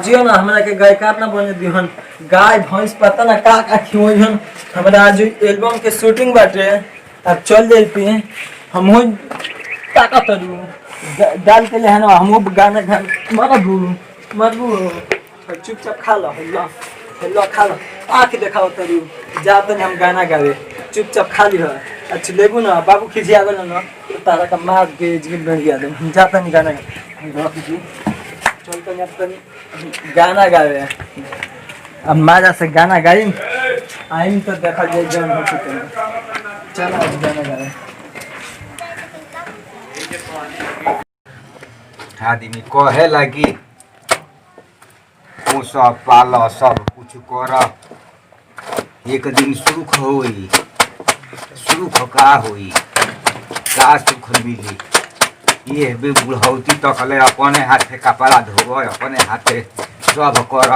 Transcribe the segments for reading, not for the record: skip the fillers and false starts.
बाबूजी ना हमरा के गायकार ना बने दिहन गाय भैंस पता ना का खियोहन हमरा आज एल्बम के शूटिंग बाटे अब चल जैती हम हो टाका तरू डाल के ले है ना हम गाना गा मरबू चुपचाप खा लो हेलो खा लो आके दिखाओ तरू जा तनी हम गाना गावे चुपचाप खा ली अच्छा लेबू ना बाबू खिसिया गेल ना तो तारा का मार के जिग बन गया दे जा तनी गाना चल तनी अब तनी गाना गावे अब माजा से गाना गाई आईम तो देखा जाए जन हो चुके चल अब गाना गावे आदमी कहे लगी वो सब पाल सब कुछ कर एक दिन सुख होई सुख का होई का सुख मिली ये भी बुढ़ौती तकले अपने हाथे कपड़ा धोब अपने हाथे सब कर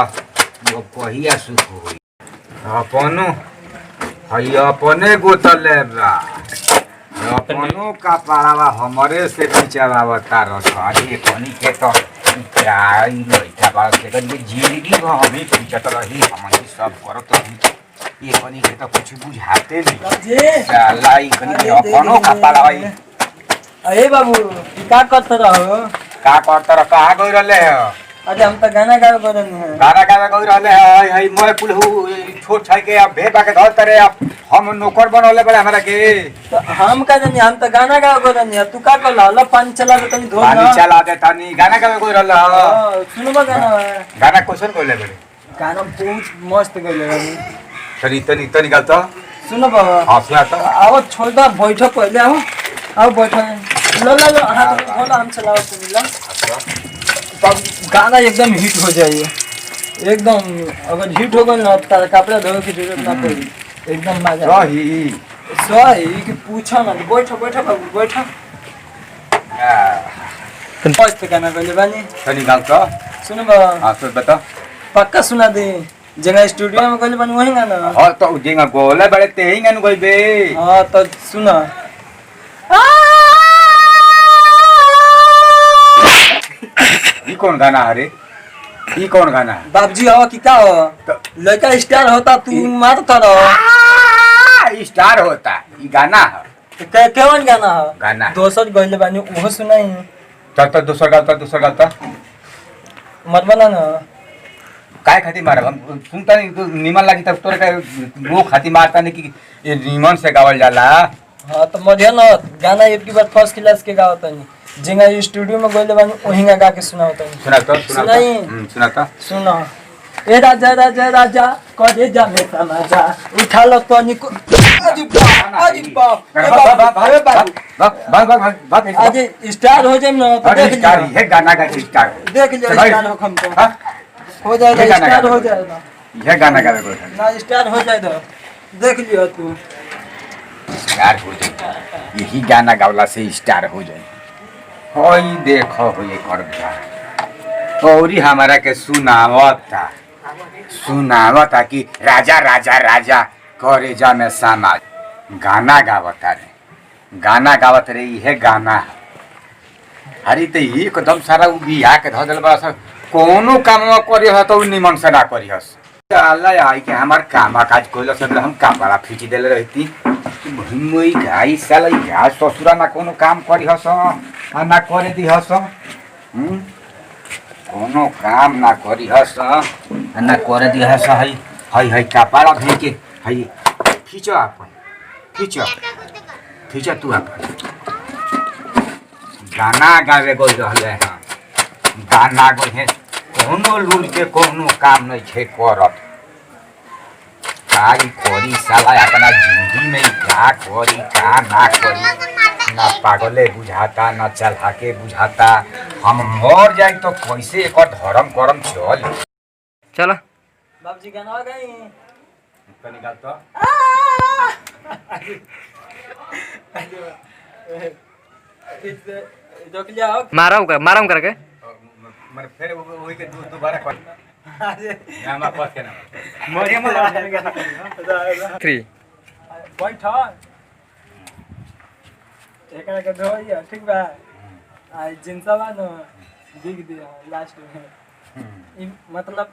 कहिया सुख होई अपनो हई अपने गोतले बा अपनो कपड़ा हमरे से खिंचावता रही कनी के तो जिंदगी हमें खिंचत रही हम सब करत रही ये कनी के तो कुछ बुझाते नहीं साला ई कनी के अपनो कपड़ा अरे बाबू का करत रहो कहाँ गई रहले है अरे हम तो गाना गावे बरन है गाना गावे गई रहले है हई मोय पुलहु छोट छाई के अब भेपा के धर तरे अब हम नौकर बनौले बड़े हमरा के तो हम का जानी हम तो गाना गावे बरन है तू का कर ला पानी चला दे तनी धो पानी चला दे तनी गाना गावे गई रहले हां सुनबा गाना क्वेश्चन कोले बड़े गाना बहुत मस्त गइले बानी तनी तनी तनी गा तो सुनबा हां सुना तो आओ छोड़ दा बैठो पहले आओ बैठो लो हाथ खोला हम चलाओ सुन ला गाना एकदम हिट हो जाए एकदम अगर हिट हो गया ना तो कपड़ा धोने की जरूरत ना पड़ी एकदम मजा सही कि पूछो ना बैठो बाबू बैठो मस्त गाना गले बानी तनी गा तो सुनो बा हां तो बता पक्का सुना दे जगह स्टूडियो में गले बानी वही गाना हां तो जेगा गोले बड़े ते ही गाना गइबे हां तो सुना ई कौन गाना है ई कौन गाना है बाबूजी हो कि क्या हो लड़का स्टार होता तू मारता रहो स्टार होता ई गाना है तो केवन गाना है गाना दोसर गइले बानी वो सुनाई तो दूसरा गाता मत बना ना काय खाती मारब हम सुनता नहीं तो निमन लगी तब तोरे का वो खाती मारता नहीं कि ये निमन से गावल जाला हां तो मध्य ना गाना एक बार फर्स्ट क्लास के गावता नहीं जिंगा स्टूडियो में गइले बानी ओहिंगा गा के सुनावता नहीं सुनाता सुना ए राजा कदे जा में समाजा उठा लो तनी को अजी बाप भाग आज स्टार हो जाए ना तो देख स्टार है गाना का स्टार देख लियो स्टार हो हम तो हो जाएगा स्टार हो जाएगा ये गाना गावे ना स्टार हो जाएगा देख लियो तू स्टार हो जाए यही गाना गावला से स्टार हो जाए होई देखो हो ये कर औरी हमारा के सुनावता कि राजा करे जा में समाज गाना गावत रे ये गाना अरे तो एकदम सारा बिहा के धल बा कोनो काम करी हो तो निमन से ना करी हस अल्लाह आई के हमार काम काज कोइला सब हम कपड़ा फीची देले रहती भुमई गाई साला घा ससुरा ना कोनो काम करी हस ना करे दी हस कोनो काम ना करी हस ना करे दी हस हई कपड़ा भी के हई खींचो अपन खींचो तू अपन गाना गावे गई रहले हैं गाना गई कोनो लूल के कोनो काम नहीं छे करत काई करी साला अपना जिंदगी में क्या करी का ना करी ना पागले बुझाता ना चलहाके बुझाता हम मर जाए तो कैसे एक धर्म करम चल बाबूजी गाना गाई तनी गा तो मारम करके मर फिर वही के दोबारा कर नाम पास के नाम मोरिया में गाना 3 बैठ एकरा के धोइया ठीक बा आ जिनसवा न दिख दिया लास्ट में ई मतलब